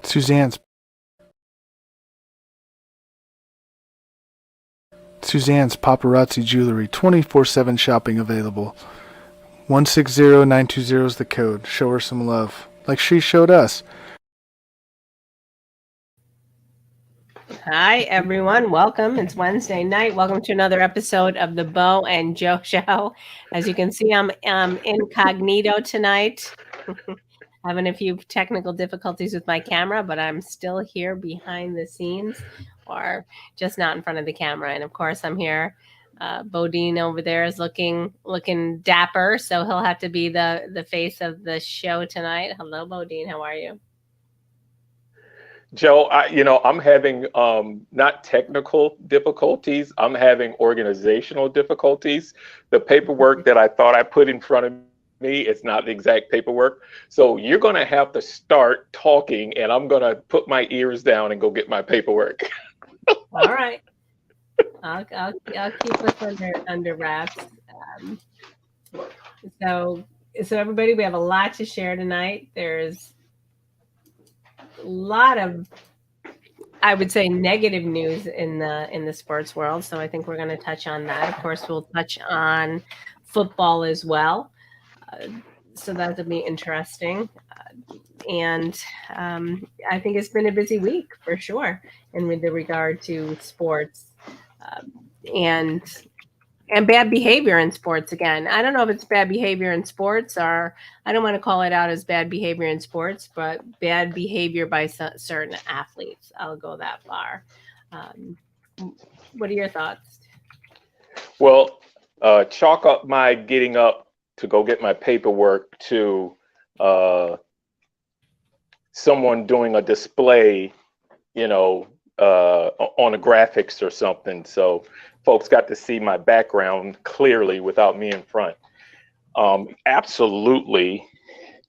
Suzanne's Paparazzi Jewelry, 24/7 shopping available. 160920 is the code. Show her some love, like she showed us. Hi, everyone. Welcome. It's Wednesday night. Welcome to another episode of the Bo and Joe Show. As you can see, I'm incognito tonight. Having a few technical difficulties with my camera, but I'm still here behind the scenes or just not in front of the camera. And of course, I'm here. Bodine over there is looking dapper, so he'll have to be the face of the show tonight. Hello, Bodine. How are you? Joe, I'm having not technical difficulties. I'm having organizational difficulties. The paperwork that I thought I put in front of me, it's not the exact paperwork. So you're going to have to start talking, and I'm going to put my ears down and go get my paperwork. All right. I'll keep this under wraps. So everybody, we have a lot to share tonight. There's a lot of, I would say, negative news in the sports world. So I think we're going to touch on that. Of course, we'll touch on football as well. So that'll be interesting. And I think it's been a busy week for sure in regard to sports and bad behavior in sports. Again, I don't know if it's bad behavior in sports, or I don't want to call it out as bad behavior in sports, but bad behavior by certain athletes. I'll go that far. What are your thoughts? Well, chalk up my getting up to go get my paperwork to someone doing a display, on a graphics or something. So folks got to see my background clearly without me in front. Absolutely.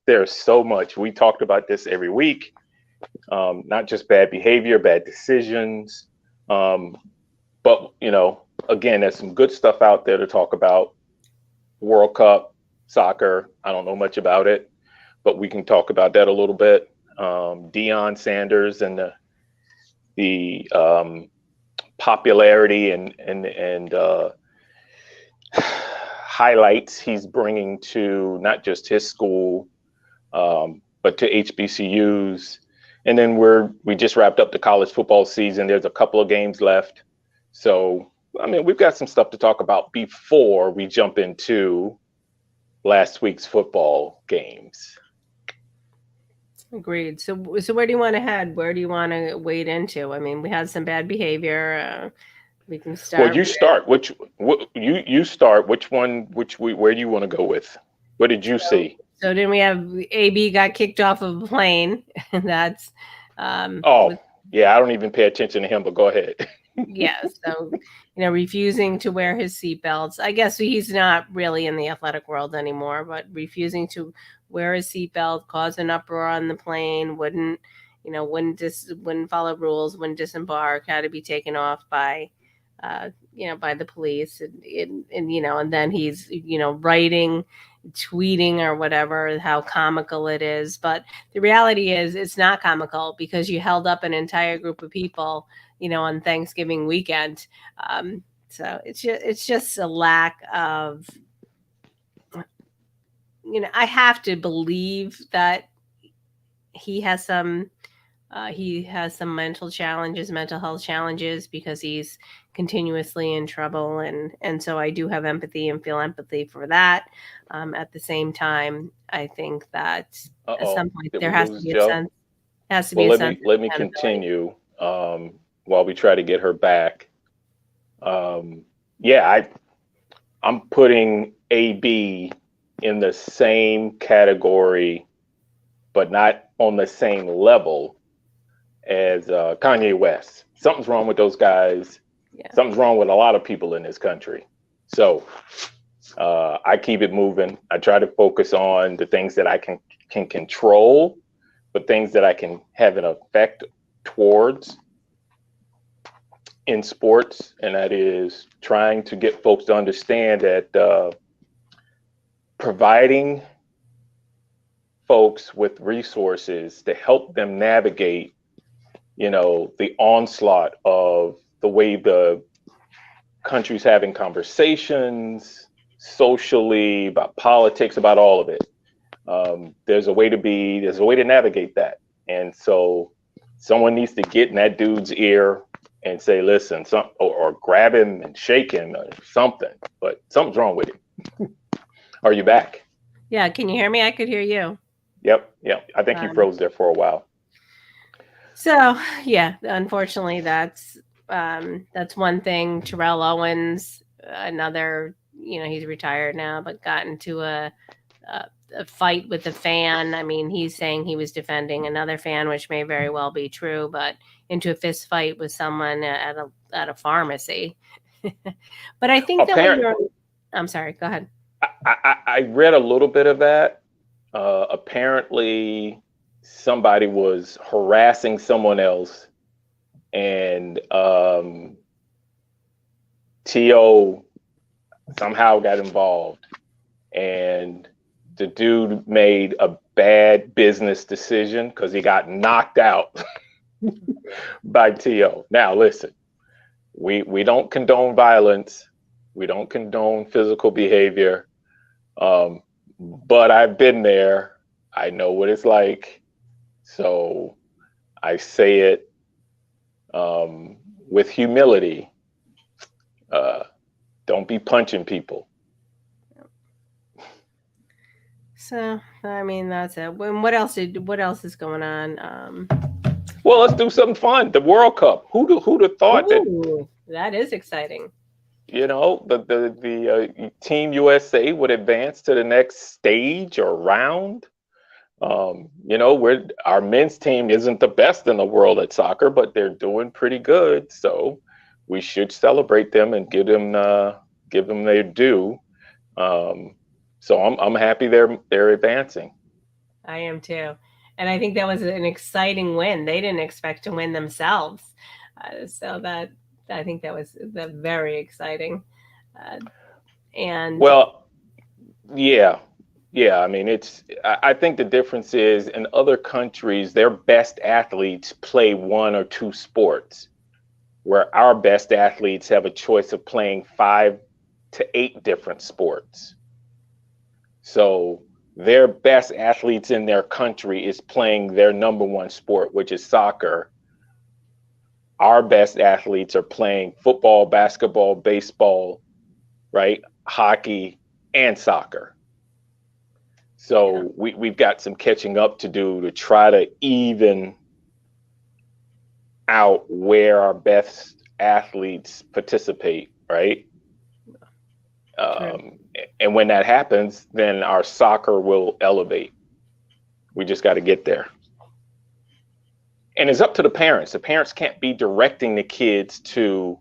There's so much. We talked about this every week, not just bad behavior, bad decisions. But, again, there's some good stuff out there to talk about. World Cup, soccer, I don't know much about it, but we can talk about that a little bit. Deion Sanders and the popularity and highlights he's bringing to not just his school, but to HBCUs. And then we just wrapped up the college football season. There's a couple of games left. So, we've got some stuff to talk about before we jump into last week's football games. Agreed. So where do you want to head? Where do you want to wade into? We had some bad behavior. We can start. Well, you start. You start. Which one? Where do you want to go with? What did you see? So then we have AB got kicked off of a plane, and that's. Yeah, I don't even pay attention to him. But go ahead. Yeah. So refusing to wear hhis seatbelts. I guess he's not really in the athletic world anymore, but refusing to wear his seatbelt, caused an uproar on the plane, wouldn't follow rules, wouldn't disembark, had to be taken off by the police, and then he's writing, tweeting or whatever, how comical it is. But the reality is it's not comical, because you held up an entire group of people on Thanksgiving weekend. So it's just a lack of, I have to believe that he has some mental health challenges, because he's continuously in trouble. And so I do have empathy and feel empathy for that. At the same time, I think that at some point there has to be a sense. Let me continue while we try to get her back. I'm putting AB in the same category, but not on the same level as Kanye West. Something's wrong with those guys. Yeah. Something's wrong with a lot of people in this country. So I keep it moving. I try to focus on the things that I can control, but things that I can have an effect towards in sports. And that is trying to get folks to understand that providing folks with resources to help them navigate, the onslaught of the way the country's having conversations socially about politics, about all of it. There's a way to navigate that. And so someone needs to get in that dude's ear and say, listen, or grab him and shake him or something, but something's wrong with him. Are you back? Yeah. Can you hear me? I could hear you. Yep. I think you froze there for a while. So yeah, unfortunately that's one thing. Terrell Owens, another, he's retired now, but got into a fight with a fan. I mean, he's saying he was defending another fan, which may very well be true, but into a fist fight with someone at a pharmacy. But I think I'm sorry, go ahead. I read a little bit of that. Apparently somebody was harassing someone else, and T.O. somehow got involved, and the dude made a bad business decision because he got knocked out by T.O. Now, listen, we don't condone violence. We don't condone physical behavior. But I've been there. I know what it's like. So I say it with humility. Don't be punching people. So, I mean, that's it. What else is going on? Well, let's do something fun. The World Cup. Who'd have thought that is exciting. The Team USA would advance to the next stage or round. Our men's team isn't the best in the world at soccer, but they're doing pretty good. So we should celebrate them and give them their due. So I'm happy they're advancing. I am too. And I think that was an exciting win. They didn't expect to win themselves. So I think that was very exciting. Yeah. I mean, I think the difference is in other countries, their best athletes play one or two sports, where our best athletes have a choice of playing 5 to 8 different sports. So their best athletes in their country is playing their number one sport, which is soccer. Our best athletes are playing football, basketball, baseball, right? Hockey and soccer. So we've got some catching up to do to try to even out where our best athletes participate, right? And when that happens, then our soccer will elevate. We just got to get there. And it's up to the parents. The parents can't be directing the kids to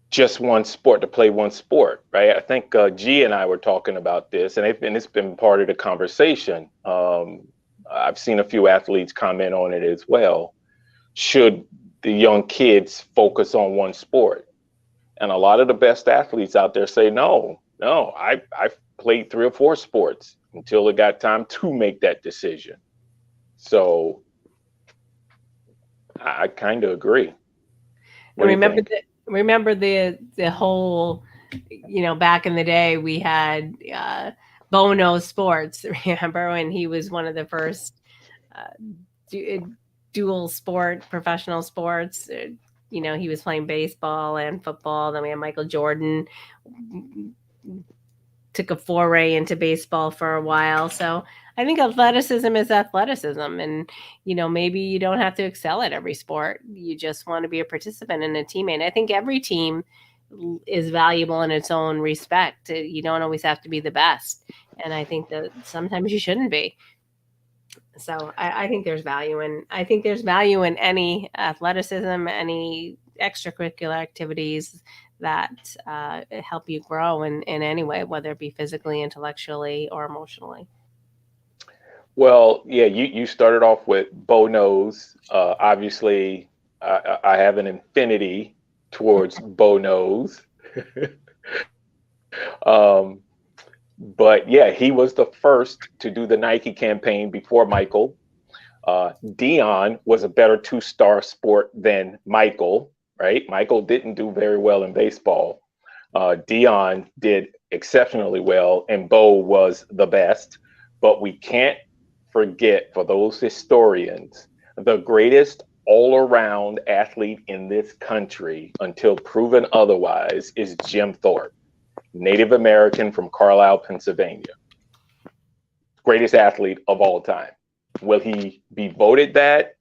just one sport, to play one sport, right? I think G and I were talking about this, and it's been part of the conversation. I've seen a few athletes comment on it as well. Should the young kids focus on one sport? And a lot of the best athletes out there say, no, I played 3 or 4 sports until it got time to make that decision. So I kind of agree. Remember the whole, back in the day we had Bono Sports. Remember when he was one of the first dual sport professional sports? He was playing baseball and football. Then we had Michael Jordan, took a foray into baseball for a while. So I think athleticism is athleticism. And, maybe you don't have to excel at every sport. You just want to be a participant and a teammate. I think every team is valuable in its own respect. You don't always have to be the best. And I think that sometimes you shouldn't be. So I think there's value in any athleticism, any extracurricular activities that help you grow in any way, whether it be physically, intellectually, or emotionally. Well, yeah, you started off with Bonos. Obviously, I have an affinity towards Bonos. But yeah, he was the first to do the Nike campaign before Michael. Dion was a better two-star sport than Michael, right? Michael didn't do very well in baseball. Dion did exceptionally well, and Bo was the best. But we can't forget, for those historians, the greatest all-around athlete in this country, until proven otherwise, is Jim Thorpe, Native American from Carlisle, Pennsylvania. Greatest athlete of all time. Will he be voted that?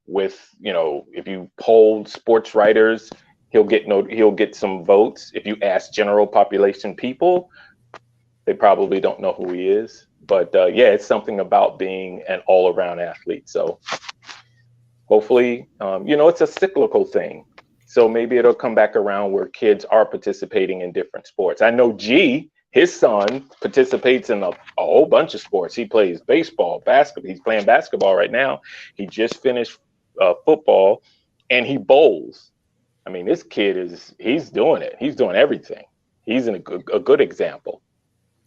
With, if you polled sports writers, he'll get some votes. If you ask general population people, they probably don't know who he is. But yeah, it's something about being an all-around athlete. So hopefully, it's a cyclical thing. So maybe it'll come back around where kids are participating in different sports. I know his son participates in a whole bunch of sports. He plays baseball, basketball. He's playing basketball right now. He just finished football, and he bowls. I mean, this kid he's doing it. He's doing everything. He's a good example.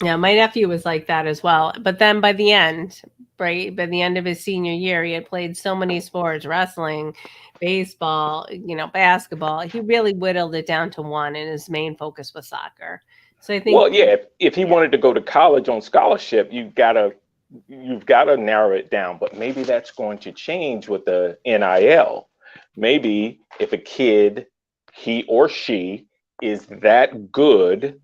Yeah, my nephew was like that as well. But then by the end of his senior year, he had played so many sports, wrestling, baseball, basketball. He really whittled it down to one, and his main focus was soccer. So I think, well, yeah, if he wanted to go to college on scholarship, you've got to narrow it down. But maybe that's going to change with the NIL. Maybe if a kid, he or she, is that good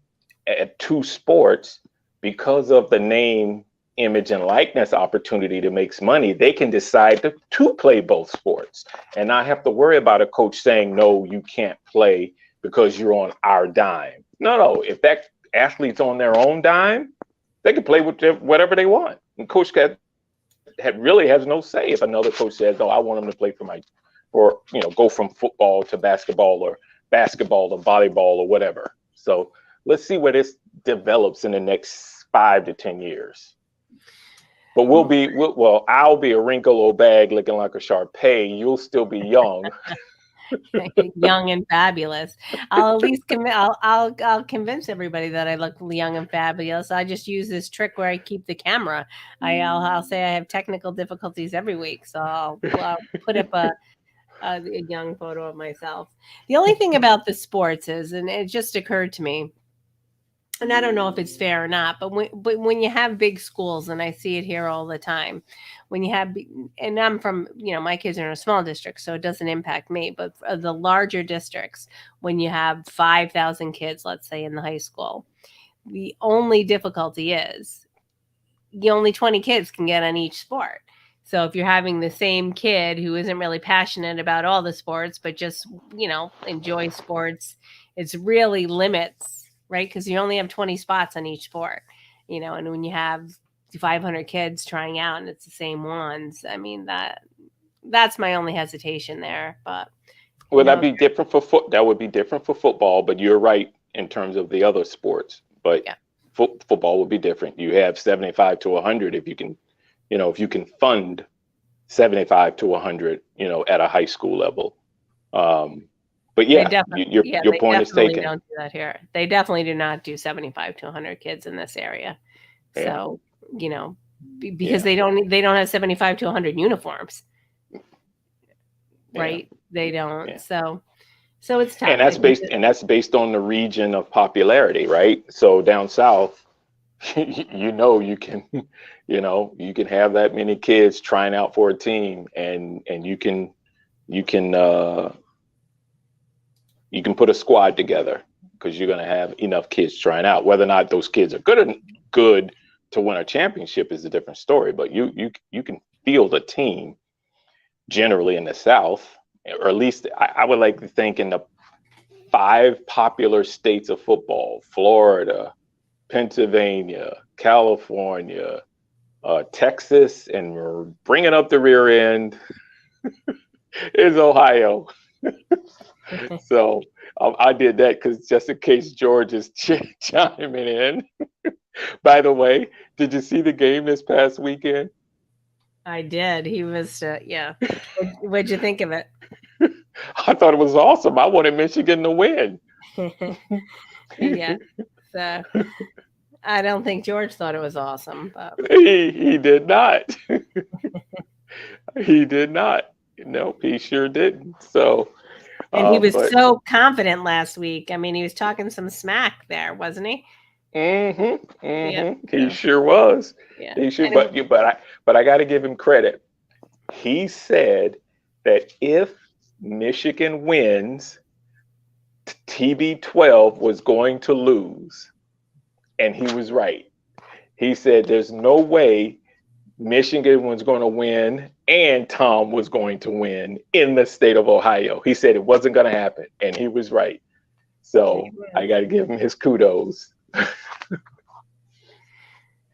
at two sports, because of the name, image, and likeness opportunity to make money, they can decide to play both sports and not have to worry about a coach saying, no, you can't play because you're on our dime. No, if that athlete's on their own dime, they can play with whatever they want. And coach really has no say if another coach says, "Oh, I want them to play go from football to basketball, or basketball to volleyball, or whatever." So let's see where this develops in the next 5 to 10 years. But I'll be a wrinkled old bag looking like a Shar-Pei. You'll still be young. Young and fabulous. I'll at least I'll convince everybody that I look young and fabulous. I just use this trick where I keep the camera. I'll say I have technical difficulties every week, so I'll put up a young photo of myself. The only thing about the sports is, and it just occurred to me, and I don't know if it's fair or not, but when you have big schools, and I see it here all the time, when you have, and I'm from, my kids are in a small district, so it doesn't impact me, but the larger districts, when you have 5,000 kids, let's say in the high school, the only difficulty is only 20 kids can get on each sport. So if you're having the same kid who isn't really passionate about all the sports, but just, enjoy sports, it's really limits, right? Because you only have 20 spots on each sport, and when you have 500 kids trying out and it's the same ones, I mean, that's my only hesitation there. But that'd be different that would be different for football, but you're right in terms of the other sports. But yeah, football would be different. You have 75 to 100 if you can fund 75 to 100, at a high school level. But yeah, your point is taken. They don't do that here. They definitely do not do 75 to 100 kids in this area. Yeah. So, because they don't have 75 to 100 uniforms, right? Yeah. They don't. Yeah. So it's tough. And that's based on the region of popularity, right? So down south, you can have that many kids trying out for a team, and you can put a squad together because you're going to have enough kids trying out. Whether or not those kids are good to win a championship is a different story. But you can field a team generally in the South, or at least I would like to think in the 5 popular states of football: Florida, Pennsylvania, California, Texas, and we're bringing up the rear end is Ohio. So I did that because just in case George is chiming in. By the way, did you see the game this past weekend? I did. He was, yeah. What'd you think of it? I thought it was awesome. I wanted Michigan to win. Yeah. So I don't think George thought it was awesome, but He did not. He did not. No, he sure didn't. So, and he was but so confident last week. I mean, he was talking some smack there, wasn't he? he sure was. Yeah. He sure, Anyway. but I got to give him credit. He said that if Michigan wins, TB12 was going to lose, and he was right. He said there's no way Michigan was going to win and Tom was going to win in the state of Ohio. He said it wasn't going to happen, and he was right. So I got to give him his kudos.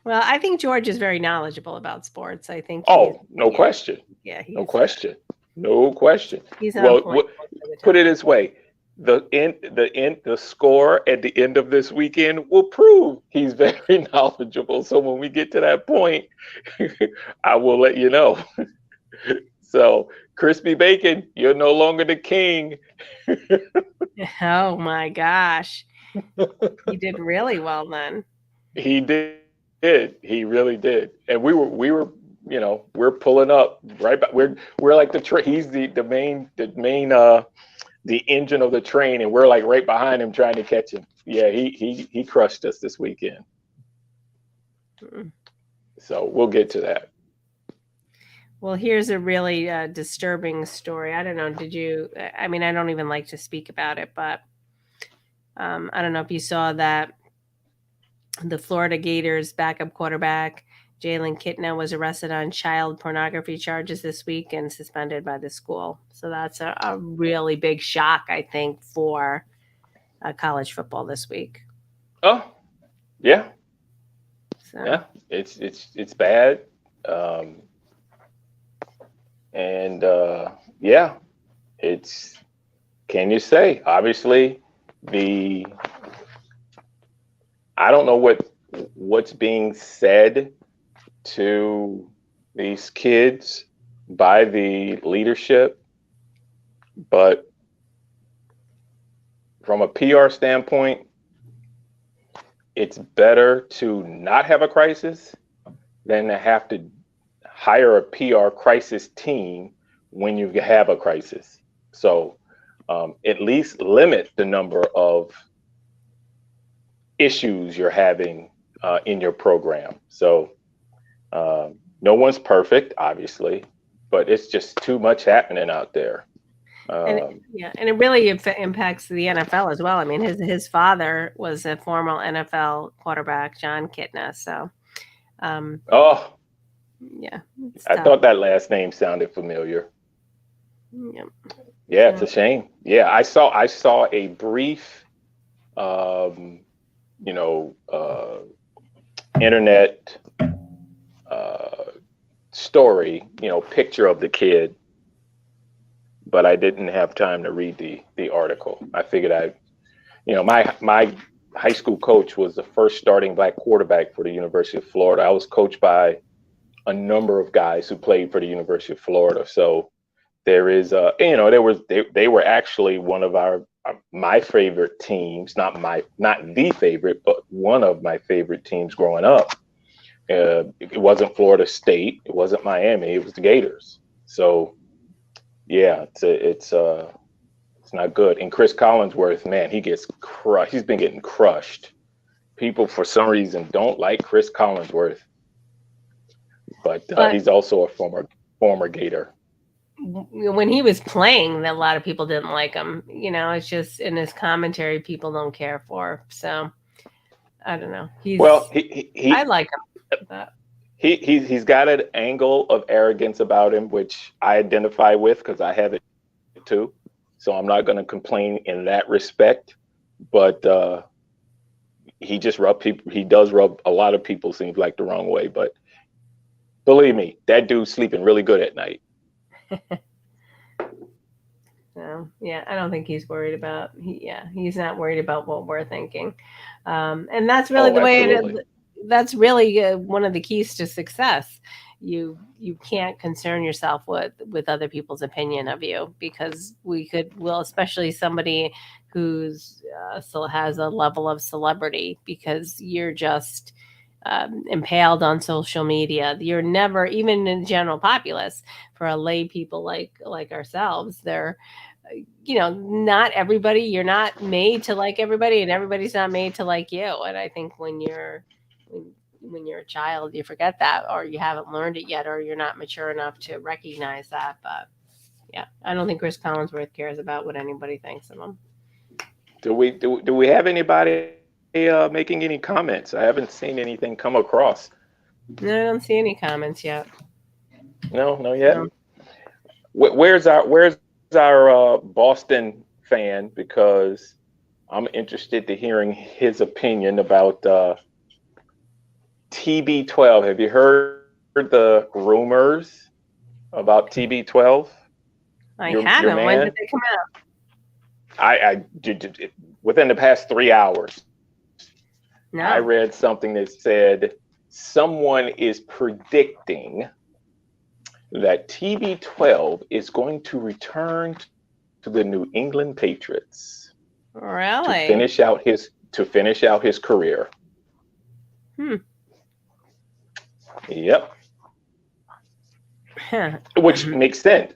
Well, I think George is very knowledgeable about sports. I think. No question. Yeah, no question. No question. He's on point. Put it this way: the score at the end of this weekend will prove he's very knowledgeable. So when we get to that point, I will let you know. So, Crispy Bacon, you're no longer the king. Oh my gosh, he did really well then. He did. He really did. And we were, we're pulling up right back. We're like he's the main the engine of the train, and we're like right behind him trying to catch him. Yeah, he crushed us this weekend. So we'll get to that. Well, here's a really disturbing story. I don't know. I mean, I don't even like to speak about it, but I don't know if you saw that the Florida Gators backup quarterback, Jalen Kitna, was arrested on child pornography charges this week and suspended by the school. So that's a really big shock, I think, for college football this week. Oh, yeah. So. Yeah, it's bad. And yeah, can you say, obviously I don't know what's being said to these kids by the leadership, but from a PR standpoint, it's better to not have a crisis than to have to hire a PR crisis team when you have a crisis. So at least limit the number of issues you're having in your program. So no one's perfect, obviously, but it's just too much happening out there. And it really impacts the NFL as well. I mean, his father was a former NFL quarterback, John Kitna. So, yeah, I thought that last name sounded familiar. Yep. Yeah, it's a shame. Yeah, I saw a brief, internet story, picture of the kid, but I didn't have time to read the article. I figured my high school coach was the first starting Black quarterback for the University of Florida. I was coached by a number of guys who played for the University of Florida. So there is, they were actually one of my favorite teams, not the favorite, but one of my favorite teams growing up. It wasn't Florida State, it wasn't Miami, it was the Gators. So yeah, it's not good. And Chris Collinsworth, man, he gets crushed. He's been getting crushed. People for some reason don't like Chris Collinsworth, but he's also a former Gator. When he was playing, a lot of people didn't like him. It's just in his commentary, people don't care for. So I don't know. I like him. But. He's got an angle of arrogance about him, which I identify with because I have it too. So I'm not going to complain in that respect. But he just he does rub a lot of people, seems like, the wrong way. But believe me, that dude's sleeping really good at night. So, yeah, I don't think he's worried about. He's not worried about what we're thinking, and that's really the way it is. That's really one of the keys to success you can't concern yourself with other people's opinion of you, because especially somebody who's still has a level of celebrity, because you're just impaled on social media. You're never, even in the general populace, for a lay people like ourselves, they're, not everybody, you're not made to like everybody, and everybody's not made to like you. And I think when you're a child, you forget that, or you haven't learned it yet, or you're not mature enough to recognize that. But yeah, I don't think Chris Collinsworth cares about what anybody thinks of him. Do we have anybody making any comments? I haven't seen anything come across. No, I don't see any comments yet. No yet. No. Where's our Boston fan? Because I'm interested to hearing his opinion about TB12. Have you heard the rumors about TB12? I haven't. When did they come out? I did within the past 3 hours. No. I read something that said someone is predicting that TB12 is going to return to the New England Patriots. Really? To finish out his career. Yep. Huh. Which makes sense.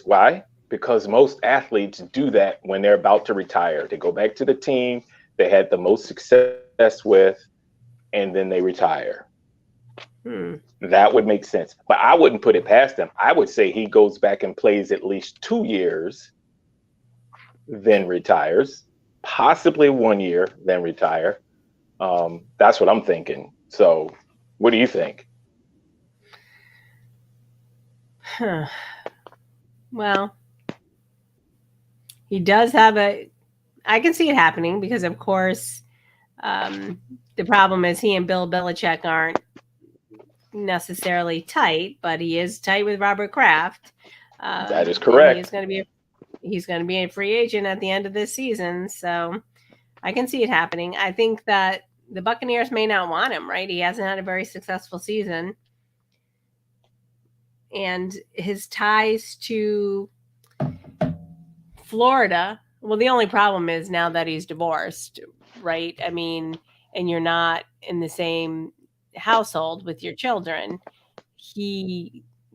Why? Because most athletes do that when they're about to retire. They go back to the team they had the most success with, and then they retire. That would make sense. But I wouldn't put it past him. I would say he goes back and plays at least 2 years, then retires, possibly 1 year, then retire. That's what I'm thinking. So what do you think? Well, he does have I can see it happening, because of course, the problem is he and Bill Belichick aren't necessarily tight, but he is tight with Robert Kraft. That is correct. He's going to be a free agent at the end of this season. So I can see it happening. I think that the Buccaneers may not want him, right? He hasn't had a very successful season. And his ties to Florida, well, the only problem is now that he's divorced, right? I mean, and you're not in the same household with your children,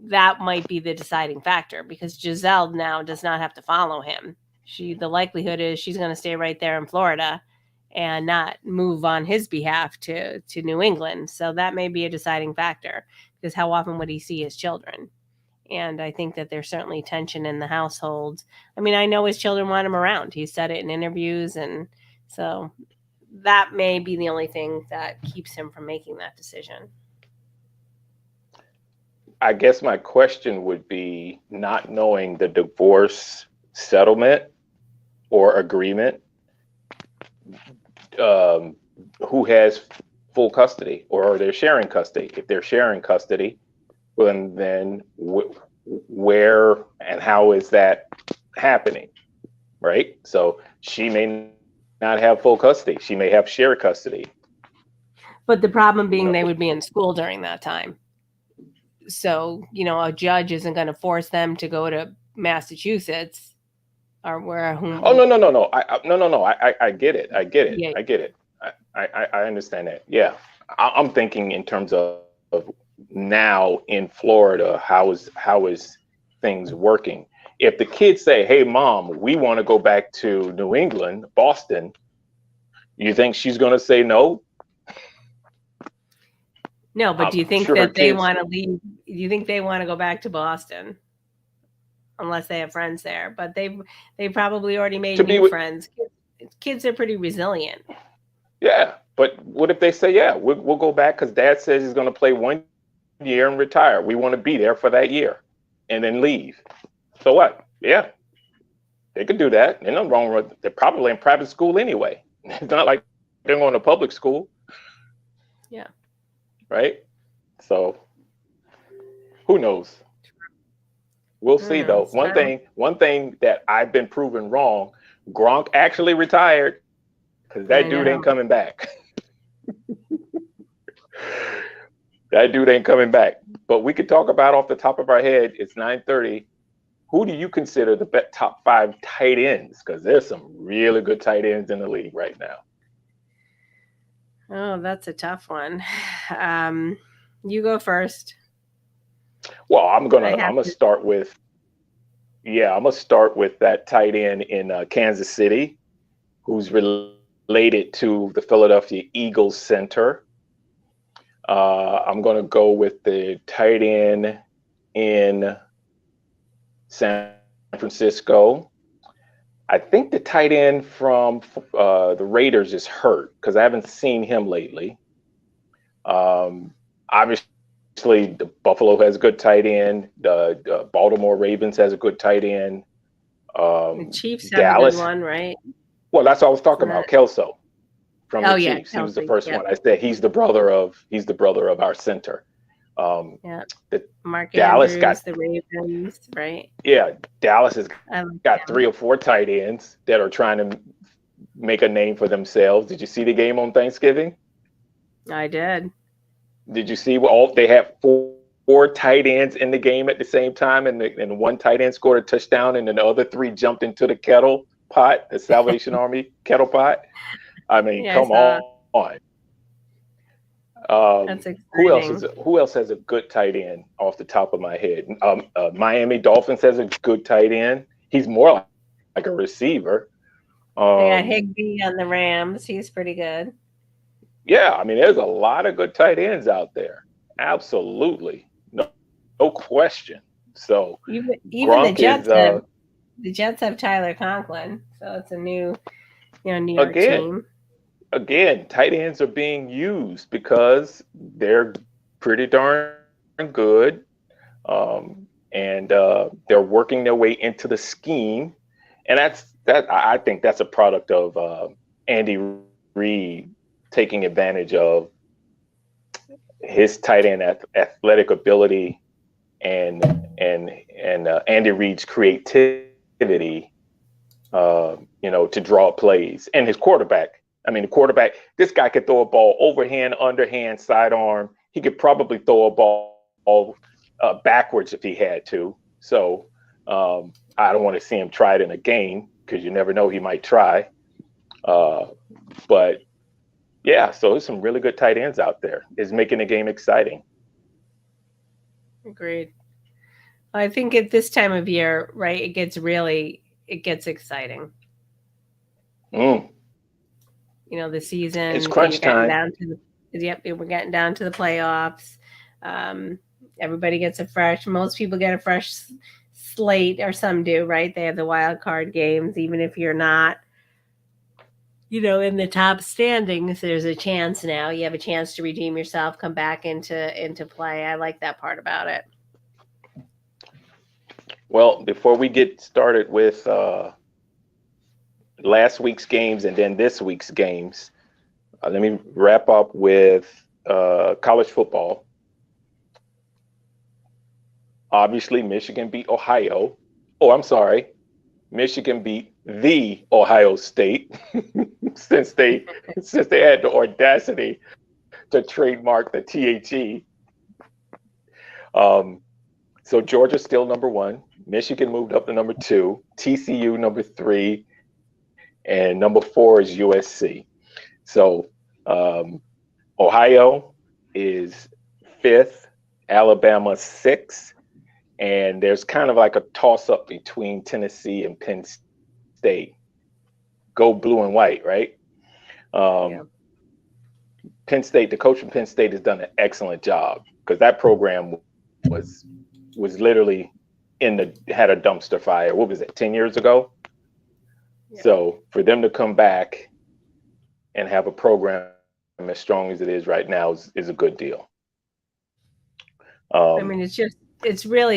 that might be the deciding factor, because Giselle now does not have to follow him. The likelihood is she's going to stay right there in Florida and not move on his behalf to New England. So that may be a deciding factor, because how often would he see his children? And I think that there's certainly tension in the household. I mean, I know his children want him around. He said it in interviews. And so that may be the only thing that keeps him from making that decision. I guess my question would be, not knowing the divorce settlement or agreement, who has full custody, or they're sharing custody. If they're sharing custody, then where and how is that happening, right? So she may not have full custody. She may have shared custody. But the problem being, they would be in school during that time. So, a judge isn't going to force them to go to Massachusetts or where. Oh, no. I get it. Yeah. I get it. I understand that. Yeah. I'm thinking in terms of now in Florida, how is things working? If the kids say, "Hey, Mom, we want to go back to New England, Boston," you think she's going to say no? No, but do you think that they want to leave? Do you think they want to go back to Boston? Unless they have friends there, but they probably already made new friends. Kids are pretty resilient. Yeah, but what if they say, "Yeah, we'll go back because Dad says he's going to play 1 year and retire. We want to be there for that year, and then leave." So what? Yeah, they could do that. There's nothing wrong with it. They're probably in private school anyway. It's not like they're going to public school. Yeah. Right? So who knows? We'll see though. One thing that I've been proven wrong, Gronk actually retired, because that dude ain't coming back. That dude ain't coming back. But we could talk about off the top of our head. It's 9:30. Who do you consider the top 5 tight ends? Because there's some really good tight ends in the league right now. Oh, that's a tough one. You go first. Well, I'm gonna start with that tight end in Kansas City, who's related to the Philadelphia Eagles center. I'm gonna go with the tight end in San Francisco. I think the tight end from the Raiders is hurt because I haven't seen him lately. Obviously, the Buffalo has a good tight end. The Baltimore Ravens has a good tight end. The Chiefs have Dallas, a good one, right? Well, that's what I was talking about. Kelso from the Chiefs. Kelsey, he was the first one. I said he's the brother of our center. Mark Dallas Andrews, the Ravens, right? Yeah, Dallas has got 3 or 4 tight ends that are trying to make a name for themselves. Did you see the game on Thanksgiving? I did. Did you see they had four tight ends in the game at the same time, and one tight end scored a touchdown, and then the other 3 jumped into the kettle pot, the Salvation Army kettle pot? I mean, come on. That's exciting. Who else has a good tight end off the top of my head? Miami Dolphins has a good tight end. He's more like a receiver. They got Higbee on the Rams. He's pretty good. Yeah, I mean, there's a lot of good tight ends out there. Absolutely, no question. So even the Jets have Tyler Conklin, so it's a new New York team. Again, tight ends are being used because they're pretty darn good, and they're working their way into the scheme, and I think that's a product of Andy Reid taking advantage of his tight end athletic ability and Andy Reid's creativity, to draw plays, and his quarterback. I mean, this guy could throw a ball overhand, underhand, sidearm. He could probably throw a ball backwards if he had to. So I don't want to see him try it in a game because you never know, he might try. But yeah, so there's some really good tight ends out there. It's making the game exciting. Agreed. I think at this time of year, right, it gets exciting. The season. It's crunch time. We're getting down to the playoffs. Everybody gets most people get a fresh slate, or some do, right? They have the wild card games. Even if you're not, in the top standings, there's a chance now. You have a chance to redeem yourself, come back into play. I like that part about it. Well, before we get started with last week's games and then this week's games, let me wrap up with college football. Obviously, Michigan beat Ohio. Oh, I'm sorry. Michigan beat the Ohio State since they had the audacity to trademark the THE. So Georgia's still number 1. Michigan moved up to number 2. TCU number 3. And number 4 is USC. So Ohio is 5th, Alabama 6th, and there's kind of like a toss-up between Tennessee and Penn State. Go blue and white, right? Penn State, the coach from Penn State has done an excellent job because that program was literally had a dumpster fire. What was it, 10 years ago? Yeah. So for them to come back and have a program as strong as it is right now is a good deal. I mean, it's really,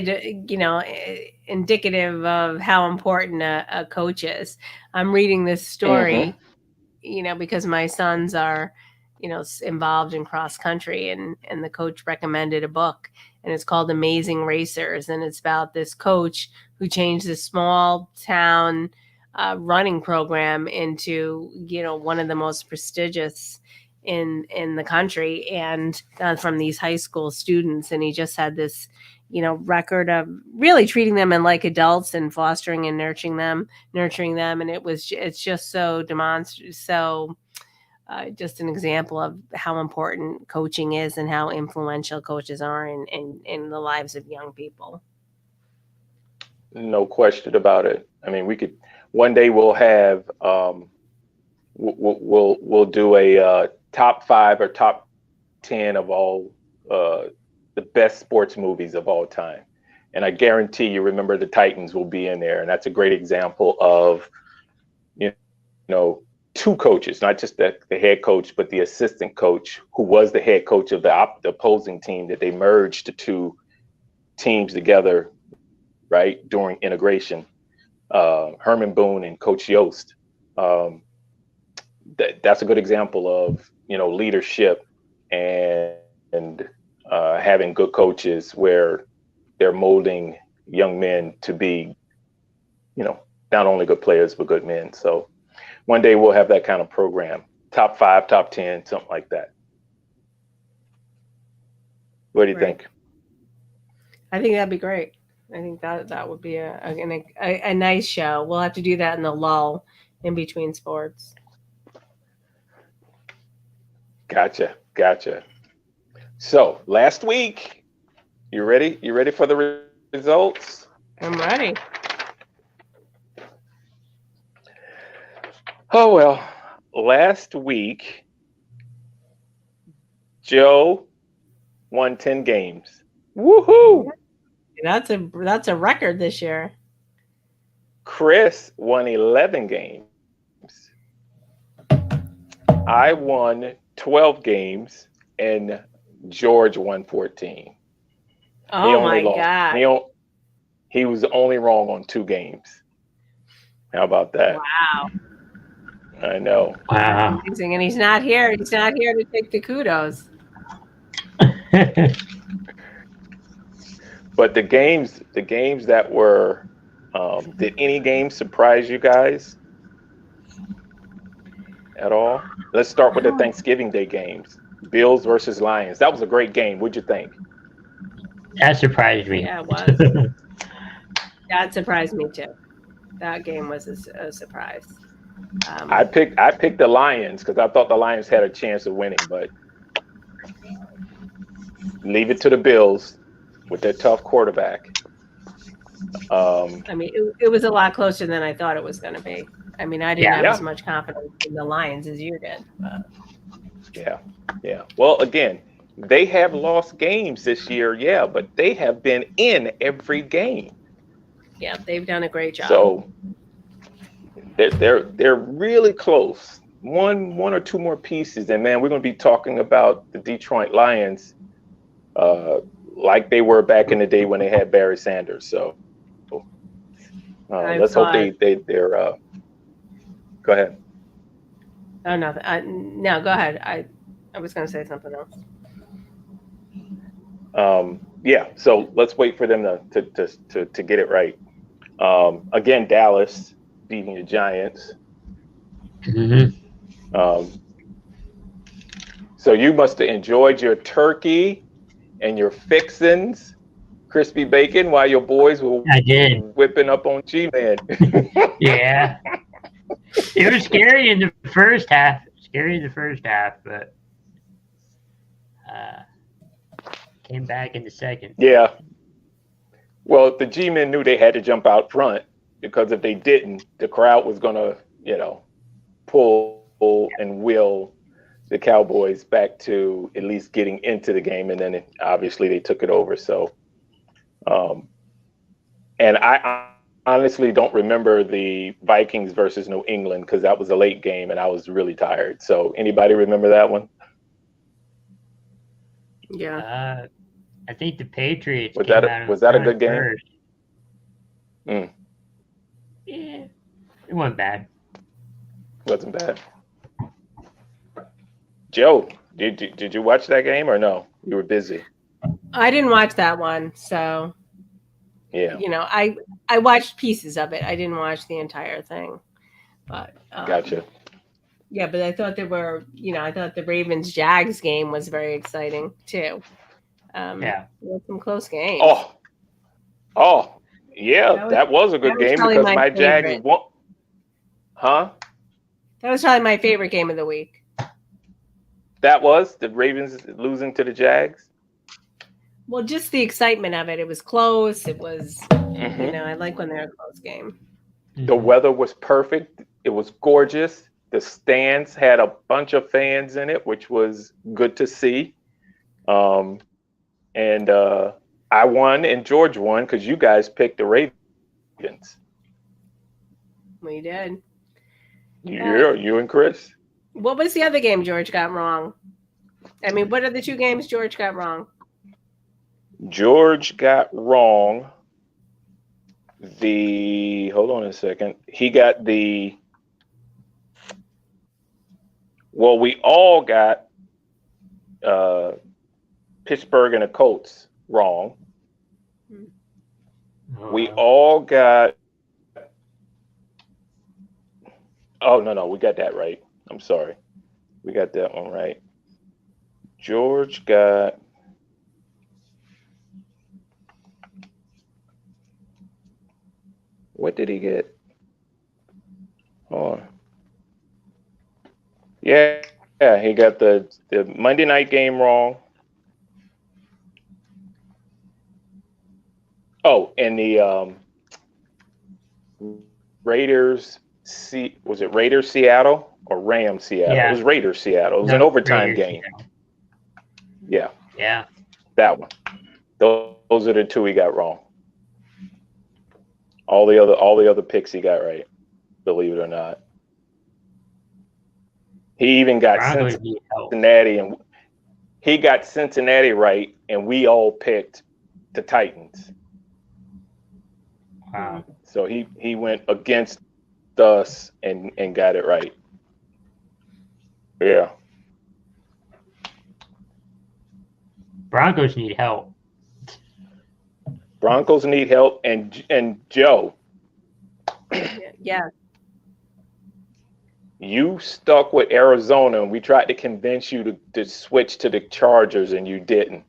indicative of how important a coach is. I'm reading this story, because my sons are, involved in cross country, and the coach recommended a book, and it's called Amazing Racers. And it's about this coach who changed this small town running program into, one of the most prestigious in the country, and from these high school students. And he just had this, record of really treating them like adults and fostering and nurturing them. And it's just so demonstrative. So just an example of how important coaching is and how influential coaches are in the lives of young people. No question about it. I mean, one day we'll have, we'll do a top 5 or top 10 of all the best sports movies of all time. And I guarantee you remember the Titans will be in there. And that's a great example of, two coaches, not just the head coach, but the assistant coach who was the head coach of the opposing team, that they merged the two teams together, right, during integration. Herman Boone and Coach Yost. That's a good example of, leadership and having good coaches where they're molding young men to be, not only good players, but good men. So one day we'll have that kind of program, top 5, top 10, something like that. What do you think? I think that'd be great. I think that would be a nice show. We'll have to do that in the lull in between sports. Gotcha. So last week, you ready? You ready for the results? I'm ready. Oh, well, last week, Joe won 10 games. Woohoo! That's a record this year. Chris won 11 games. I won 12 games, and George won 14. Oh my God. He was only wrong on 2 games. How about that? Wow. I know. Wow. Amazing. And he's not here. He's not here to take the kudos. But the games that were, did any game surprise you guys at all? Let's start with the Thanksgiving Day games. Bills versus Lions. That was a great game. What'd you think? That surprised me. Yeah, it was. That surprised me too. That game was a surprise. I picked the Lions because I thought the Lions had a chance of winning, but leave it to the Bills with their tough quarterback. I mean, it was a lot closer than I thought it was going to be. I mean, I didn't have as much confidence in the Lions as you did. But. Yeah. Well, again, they have lost games this year, but they have been in every game. Yeah, they've done a great job. So they're really close. One or two more pieces, and man, we're going to be talking about the Detroit Lions like they were back in the day when they had Barry Sanders. So let's hope they're. Go ahead. Oh, nothing. No, go ahead. I was going to say something else. So let's wait for them to get it right. Again, Dallas beating the Giants. Mm-hmm. So you must have enjoyed your turkey and your fixins, crispy bacon, while your boys were whipping up on G-Man. Yeah. It was scary in the first half. But came back in the second. Yeah. Well, the G-Men knew they had to jump out front because if they didn't, the crowd was going to, pull and will the Cowboys back to at least getting into the game. And then obviously they took it over. So, and I honestly don't remember the Vikings versus New England because that was a late game and I was really tired. So anybody remember that one? Yeah. I think the Patriots was that a good game? First. Yeah, it wasn't bad. Wasn't bad. Joe, did you watch that game or no? You were busy. I didn't watch that one, so yeah. I watched pieces of it. I didn't watch the entire thing, but Gotcha. Yeah, but I thought there were, I thought the Ravens Jags game was very exciting too. Yeah. There were some close games. Oh, yeah, that was a good that was game probably because my my Jags favorite. won. Huh? That was probably my favorite game of the week. That was the Ravens losing to the Jags. Well, just the excitement of it. It was close. It was, Mhm. I like when they're a close game. The weather was perfect. It was gorgeous. The stands had a bunch of fans in it, which was good to see. And I won and George won because you guys picked the Ravens. We did. Yeah, you and Chris. What was the other game George got wrong? I mean, what are the two games George got wrong? George got wrong hold on a second. He got we all got Pittsburgh and the Colts wrong. We all got no, we got that right. I'm sorry. We got that one right. George got what did he get? Hold on. Yeah, he got the Monday night game wrong. Oh, and the Raiders. Was it Raiders Seattle or Rams Seattle? Yeah. It was Raiders Seattle. It was an overtime Raiders, game. Yeah, Yeah. that one. Those are the two he got wrong. All the other picks he got right. Believe it or not. He even got Broncos need help. Cincinnati, and he got Cincinnati right, and we all picked the Titans. Wow. So he went against us and got it right. Yeah. Broncos need help. Broncos need help, and Joe, Yeah. you stuck with Arizona, and we tried to convince you to switch to the Chargers, and you didn't.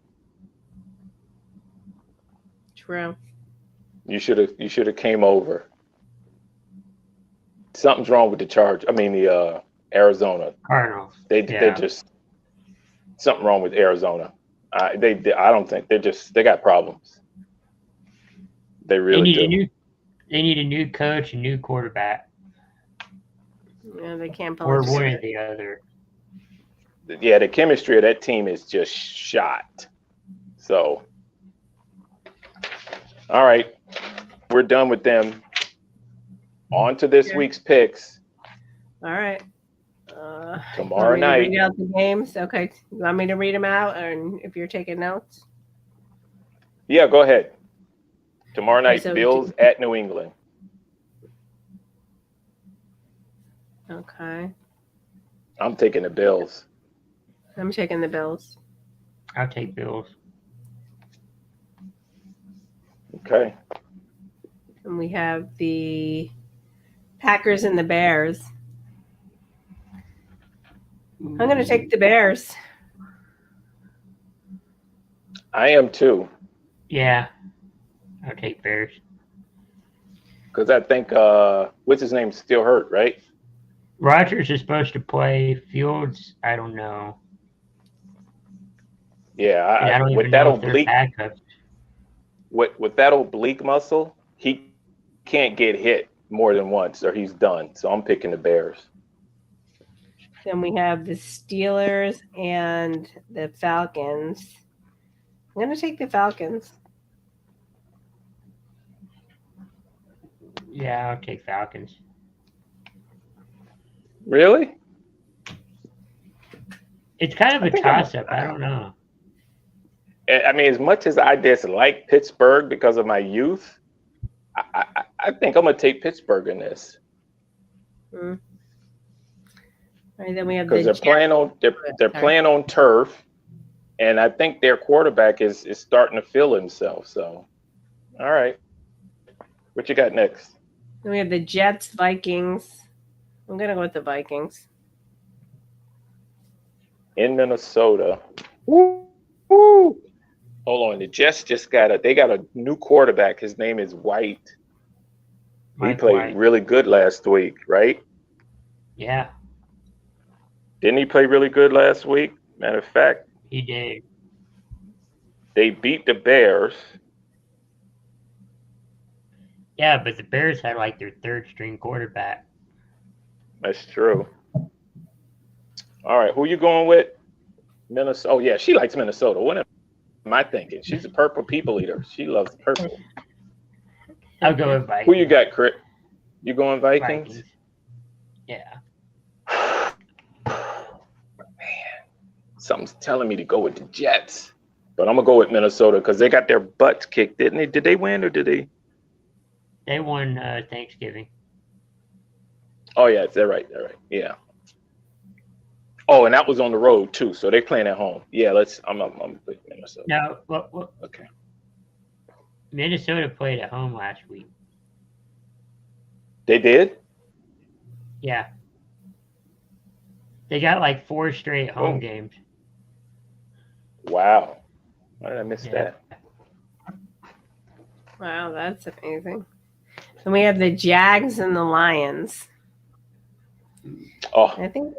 True. You should have came over. Something's wrong with the Arizona. Cardinals. They just something wrong with Arizona. I don't think they got problems. They really do. They need a new coach, a new quarterback, Yeah, they can't pull or it one together. or the other. Yeah, the chemistry of that team is just shot. So, all right, we're done with them. On to this week's picks. All right. Tomorrow want me to night. read out the games? Okay. You want me to read them out, or if you're taking notes? Yeah, go ahead. Tomorrow night, so Bills at New England. Okay. I'm taking the Bills. I'm taking the Bills. I'll take Bills. Okay. And we have the Packers and the Bears. I'm going to take the Bears. I am too. Yeah. I'll take Bears. Because I think what's his name still hurt, right? Rodgers is supposed to play. Fields, I don't know. Yeah, I don't with even that know if they're oblique, backups. with that oblique muscle, he can't get hit more than once, or he's done. So I'm picking the Bears. Then we have the Steelers and the Falcons. I'm going to take the Falcons. Yeah, I'll take Falcons. Really? It's kind of a think I'm- toss-up. I don't know. I mean, as much as I dislike Pittsburgh because of my youth, I think I'm gonna take Pittsburgh in this All right, then we have the because they're playing on turf, and I think their quarterback is starting to feel himself. So, all right, what you got next? Then we have the Jets, Vikings. I'm going to go with the Vikings. in Minnesota. Woo, woo. Hold on, the Jets just got a new quarterback. His name is White. He Mike played White. really good last week, right? Yeah, Didn't he play really good last week? Matter of fact, he did. they beat the Bears. Yeah, but the Bears had like their third string quarterback. That's true. All right, who you going with? Minnesota. Oh yeah, she likes Minnesota. What am I thinking? She's a purple people eater. She loves purple. I'll go with Vikings. Who you got, Crit? You going Vikings? Vikings. Yeah. Something's telling me to go with the Jets, but I'm gonna go with Minnesota because they got their butts kicked, didn't they? Did they win or did they? They won Thanksgiving. Oh yeah, they're right. They're right. Yeah. Oh, and that was on the road too, so they're playing at home. Yeah, I'm with Minnesota. No, Okay. Minnesota played at home last week. They did. Yeah. They got like 4 straight home games. Wow. Why did I miss Yeah. that? Wow, that's amazing. Then we have the Jags and the Lions. Oh, I think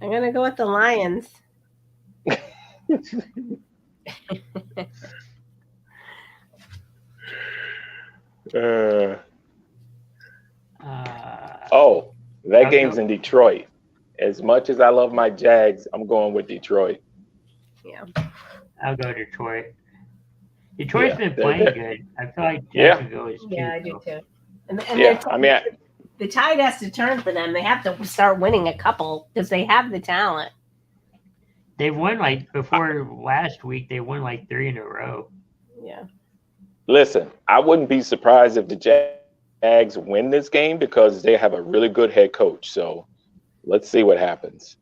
I'm gonna go with the Lions. Oh, that I'll game's go- in Detroit. As much as I love my Jags, I'm going with Detroit. Yeah. I'll go Detroit. Detroit's Yeah, been playing good. I feel like Yeah. Jacksonville is too. Yeah, I do too. And Yeah, they're I mean, the tide has to turn for them. They have to start winning a couple because they have the talent. They won like before last week. They won like 3 in a row. Yeah. listen, I wouldn't be surprised if the Jags win this game because they have a really good head coach. So let's see what happens.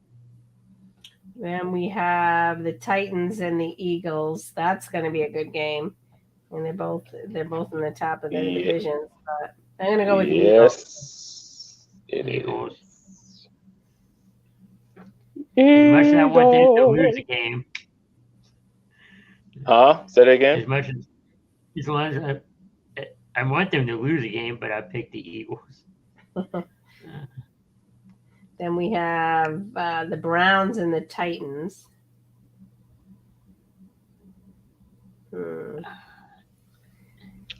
Then we have the Titans and the Eagles. That's going to be a good game, and they're both in the top of their Yeah. divisions. But I'm going to go with the Eagles. Yes, it Eagles. is. As much as I want them to Eagles. lose the game, Huh? Say that as again? much as long as I want them to lose the game, but I picked the Eagles. Then we have the Browns and the Titans.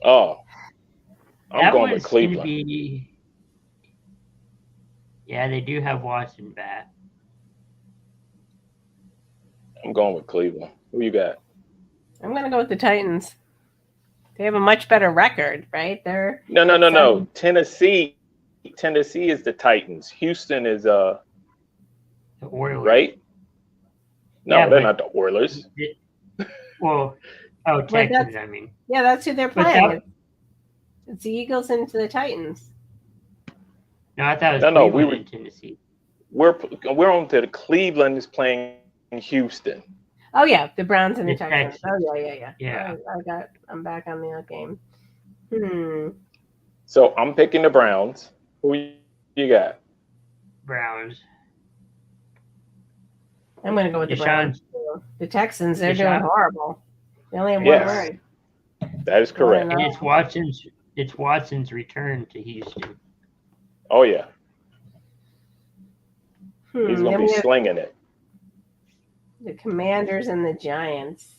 Oh, I'm That going with one's gonna Cleveland. be. Yeah, they do have Watson back. I'm going with Cleveland. Who you got? I'm going to go with the Titans. They have a much better record, right? They're No. Tennessee is the Titans. Houston is The Oilers. right? No, Yeah, they're but- not the Oilers. Well, Texans, I mean. Yeah, that's who they're But playing. that- It's the Eagles and the Titans. No, I thought it was No, we Cleveland were- and Tennessee. We're on to the Cleveland is playing Houston. Oh yeah, the Browns and the The Texans. Texans. Oh yeah. Yeah. I'm back on the game. So I'm picking the Browns. Who you got? Browns. I'm gonna go with the Deshaun- Browns. Too. The Texans, they're Deshaun- doing horrible. They only have Yes. one word. That is correct. And it's Watson's return to Houston. Oh yeah, he's Then gonna we be have slinging it. the Commanders and the Giants.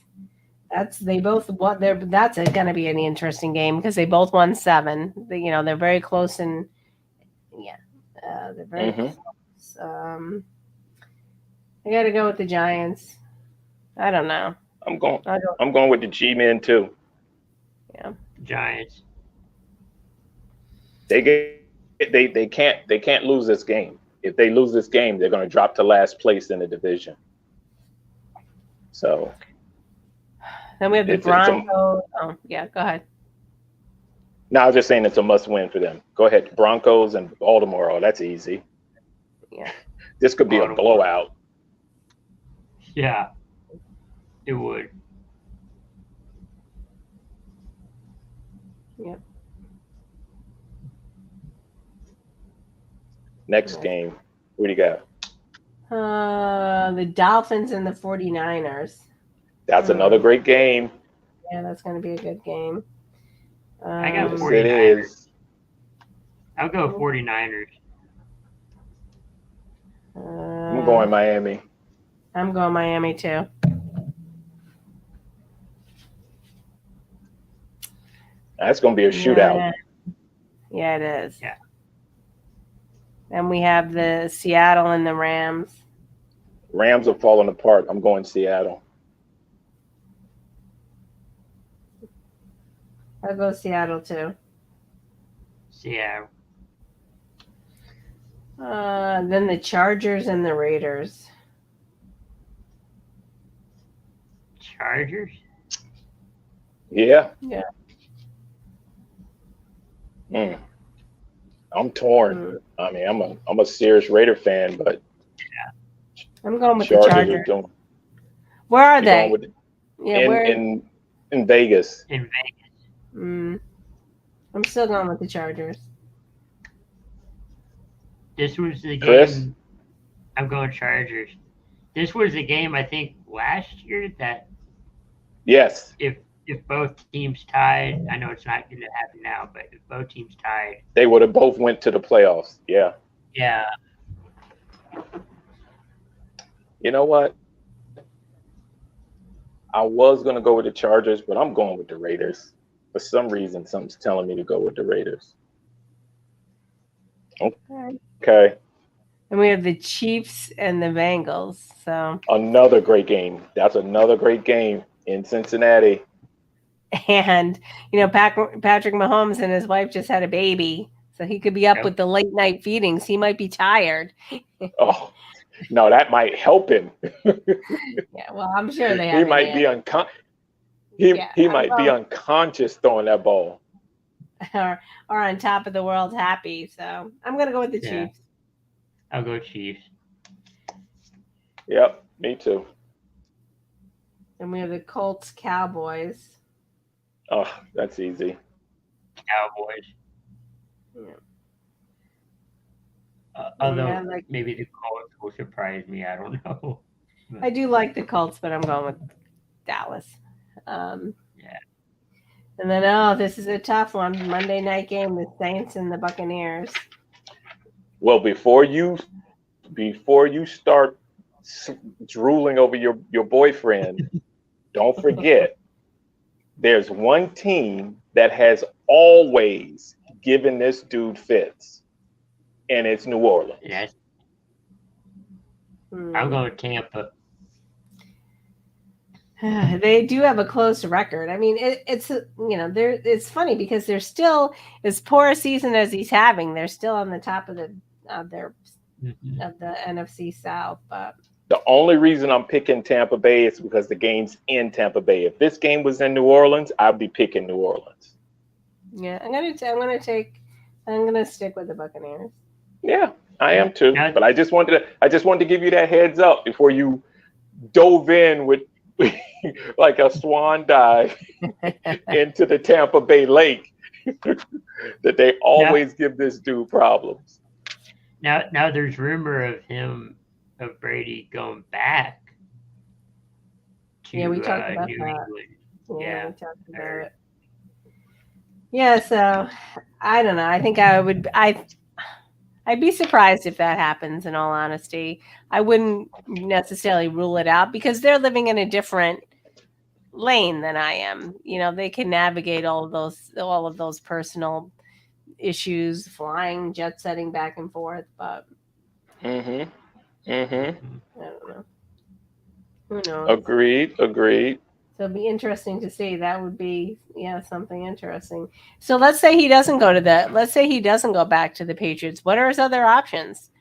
That's going to be an interesting game because they both won 7. They're very close and they're very Mhm. close. I got to go with the Giants. I don't know. I'm going. I'll go. I'm going with the G-men too. Giants. They can't lose this game. If they lose this game, they're going to drop to last place in the division. So Then we have the It's a- Broncos. Oh yeah, go ahead. now I was just saying it's a must-win for them. Go ahead, Broncos and Baltimore. Oh, that's easy. Yeah. This could be a Baltimore. blowout. Yeah. It would. Yep. Next game, what do you got? The Dolphins and the 49ers. That's another great game. Yeah, that's going to be a good game. I got Yes, 49ers. it is. I'll go 49ers. I'm going Miami. I'm going Miami too. That's going to be a shootout. Yeah, it is. Yeah. And we have the Seattle and the Rams. Rams are falling apart. I'm going Seattle. I'll go Seattle too. Seattle. Then the Chargers and the Raiders. Chargers? Yeah. Yeah. I'm torn. I mean, I'm a serious Raider fan, but I'm going with Chargers the Chargers. are doing. Where are You're they? going with- Yeah, where? in Vegas. In Vegas. I'm still going with the Chargers. This was the game. Chris? I'm going Chargers. This was the game, I think, last year that Yes, if both teams tied, I know it's not going to happen now, but if both teams tied, they would have both went to the playoffs. Yeah. yeah, You know what? I was going to go with the Chargers, but I'm going with the Raiders. For some reason, something's telling me to go with the Raiders. Okay. And we have the Chiefs and the Bengals. So, Another great game. That's another great game in Cincinnati. and Patrick Mahomes and his wife just had a baby, so he could be up Yep. with the late night feedings. He might be tired. Oh, no, that might help him. Yeah, well, I'm sure they have. He might be he might be unconscious throwing that ball. are on top of the world happy. So I'm gonna go with the Yeah. Chiefs. I'll go Chiefs. Yep, me too. And we have the Colts Cowboys. Oh, that's easy. Cowboys. Yeah. Although Yeah, like- maybe the Colts will surprise me. I don't know. I do like the Colts, but I'm going with Dallas. Yeah. And then this is a tough one. Monday night game, the Saints and the Buccaneers. Well, before you start drooling over your boyfriend, don't forget there's one team that has always given this dude fits, and it's New Orleans. Yes, Hmm. I'm going Tampa. They do have a close record. I mean, it's funny because they're still, as poor a season as he's having, they're still on the top of the NFC South. But The only reason I'm picking Tampa Bay is because the game's in Tampa Bay. If this game was in New Orleans, I'd be picking New Orleans. yeah, I'm gonna stick with the Buccaneers. Yeah, I am too. Yeah. But I just wanted to give you that heads up before you dove in with like a swan dive into the Tampa Bay Lake. That they always give this dude problems. Now there's rumor of Brady going back to Yeah, we talked about New that. England. Yeah. We talked about it. Yeah, so I don't know. I think I'd be surprised if that happens, in all honesty. I wouldn't necessarily rule it out because they're living in a different lane than I am. They can navigate all of those personal issues, flying, jet setting back and forth, but I don't know. Who knows? Agreed. So it'd be interesting to see. That would be, something interesting. So let's say he doesn't go back to the Patriots. What are his other options?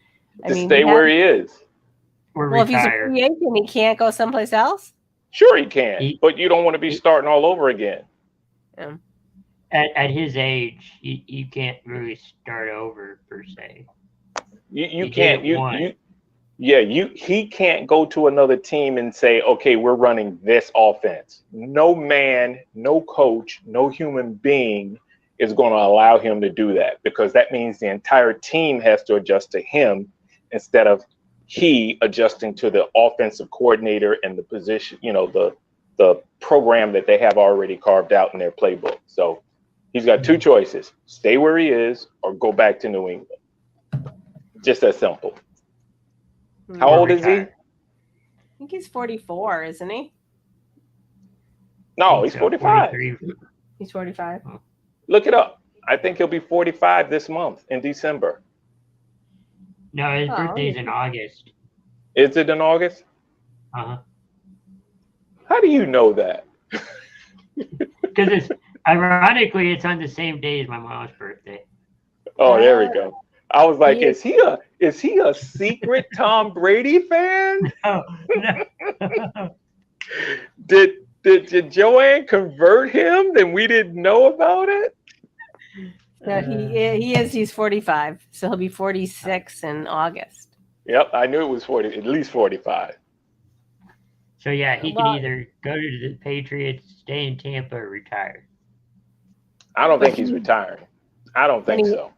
To stay where he is. Or Well, if he's a retire. free agent, he can't go someplace else. Sure he can, but you don't want to be starting all over again. At his age, you can't really start over per se. You He can't. did it once. He can't go to another team and say, okay, we're running this offense. No man, no coach, no human being is going to allow him to do that, because that means the entire team has to adjust to him instead of he adjusting to the offensive coordinator and the position, the program that they have already carved out in their playbook. So he's got two choices: stay where he is or go back to New England. Just that simple. How old is he? I think he's 44, isn't he? No, he's 45. 43. He's 45. Look it up. I think he'll be 45 this month in December. No, his Oh, birthday's okay. in August. Is it in August? Uh-huh. How do you know that? Because ironically, it's on the same day as my mom's birthday. Oh, there we go. I was like, He is he a secret Tom Brady fan? No, no. Did Joanne convert him and we didn't know about it? No, he is. He's 45, so he'll be 46 in August. Yep, I knew it was 40, at least 45. So yeah, he Well- can either go to the Patriots, stay in Tampa, or retire. I don't But think he's he- retiring. I don't think And he- so.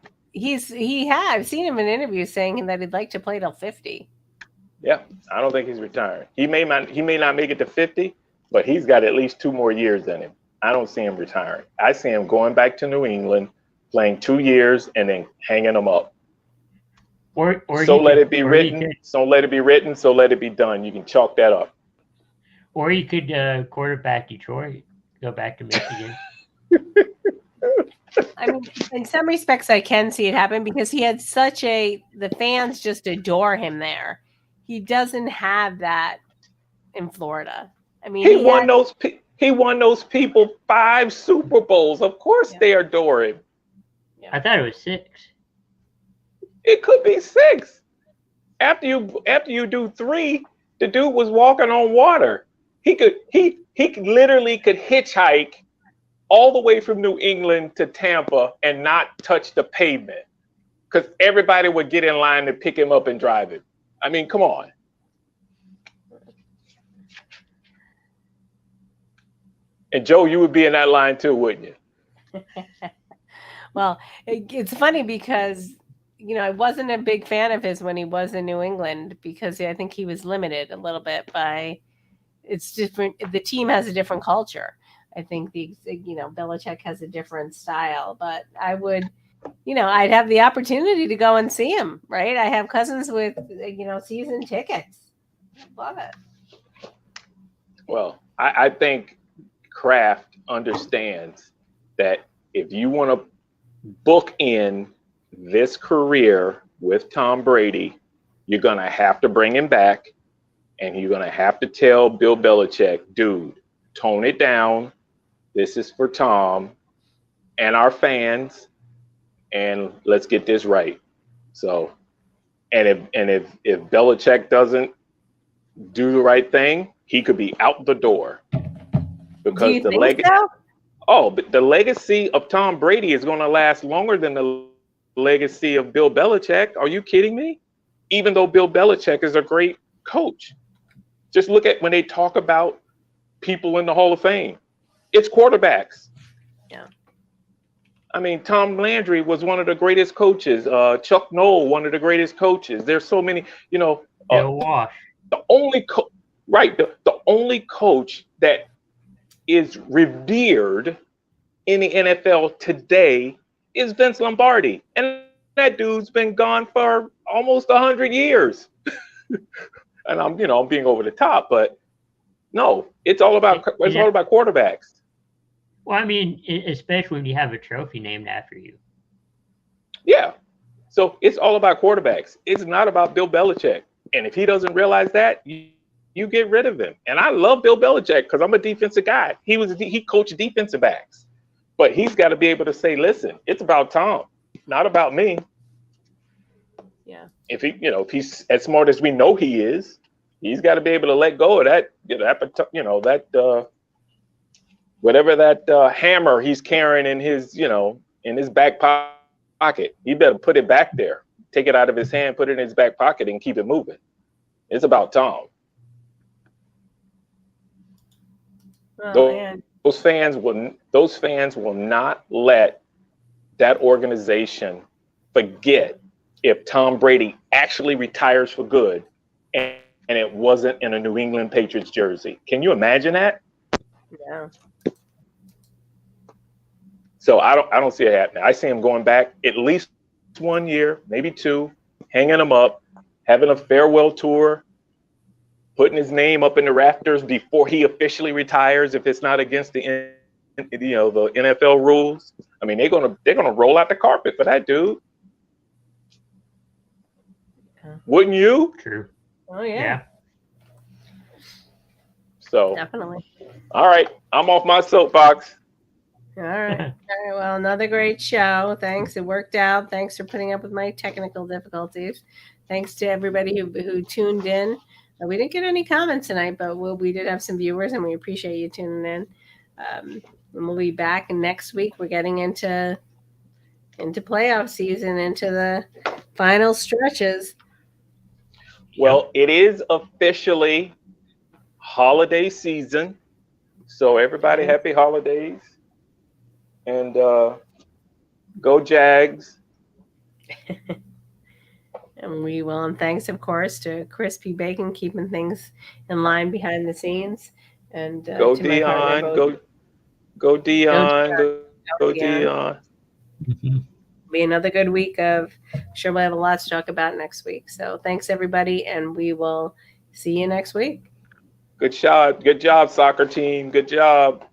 I've seen him in interviews saying that he'd like to play till 50. Yeah, I don't think he's retiring. He may not make it to 50, but he's got at least 2 more years in him. I don't see him retiring. I see him going back to New England, playing 2 years, and then hanging them up. Or So he let could- it be or he written. could- So let it be written. So let it be done. You can chalk that up. Or he could quarterback Detroit, go back to Michigan. I mean, in some respects, I can see it happen because he had the fans just adore him there. He doesn't have that in Florida. I mean, He won those people 5 Super Bowls. Of course, Yeah. they adore him. I thought it was 6. It could be 6. After you do 3, the dude was walking on water. He literally could hitchhike all the way from New England to Tampa and not touch the pavement because everybody would get in line to pick him up and drive him. I mean, come on. And Joe, you would be in that line too, wouldn't you? Well, it's funny because I wasn't a big fan of his when he was in New England because I think he was limited a little bit by it's different. The team has a different culture. I think Belichick has a different style, but I would, I'd have the opportunity to go and see him, right? I have cousins with, season tickets. Love it. Well, I think Kraft understands that if you want to book in this career with Tom Brady, you're going to have to bring him back and you're going to have to tell Bill Belichick, dude, tone it down. This is for Tom and our fans, and let's get this right. So, and if Belichick doesn't do the right thing, he could be out the door because Do you think so? but the legacy of Tom Brady is going to last longer than the legacy of Bill Belichick. Are you kidding me? Even though Bill Belichick is a great coach, just look at when they talk about people in the Hall of Fame. It's quarterbacks. Yeah. I mean, Tom Landry was one of the greatest coaches. Chuck Noll, one of the greatest coaches. There's so many, Bill Walsh. The only only coach that is revered in the NFL today is Vince Lombardi. And that dude's been gone for almost 100 years. And I'm being over the top, but no, it's all about quarterbacks. Well, I mean, especially when you have a trophy named after you. Yeah. So it's all about quarterbacks. It's not about Bill Belichick. And if he doesn't realize that, you get rid of him. And I love Bill Belichick because I'm a defensive guy. He coached defensive backs. But he's got to be able to say, listen, it's about Tom, not about me. Yeah. If he's as smart as we know he is, he's got to be able to let go of that, whatever that hammer he's carrying in his back pocket. He better put it back there, take it out of his hand, put it in his back pocket, and keep it moving. It's about Tom. Oh, man. Those fans will not let that organization forget if Tom Brady actually retires for good and it wasn't in a New England Patriots jersey. Can you imagine that? Yeah. So I don't see it happening. I see him going back at least 1 year, maybe 2, hanging them up, having a farewell tour, putting his name up in the rafters before he officially retires if it's not against the NFL rules. I mean, they're gonna roll out the carpet for that dude. Yeah. Wouldn't you? True. Oh yeah. Yeah. So Definitely. all right, I'm off my soapbox. All right. All right. Well, another great show. Thanks. It worked out. Thanks for putting up with my technical difficulties. Thanks to everybody who tuned in. We didn't get any comments tonight, but we did have some viewers, and we appreciate you tuning in. And we'll be back next week. We're getting into playoff season, into the final stretches. Well, it is officially holiday season, so everybody happy holidays, and go Jags. And we will, and thanks, of course, to Crispy Bacon keeping things in line behind the scenes. And Go to my partner, Dion, go Dion, go Dion. Dion. Be another good week of, sure we'll have a lot to talk about next week. So thanks everybody, and we will see you next week. Good job, soccer team. Good job.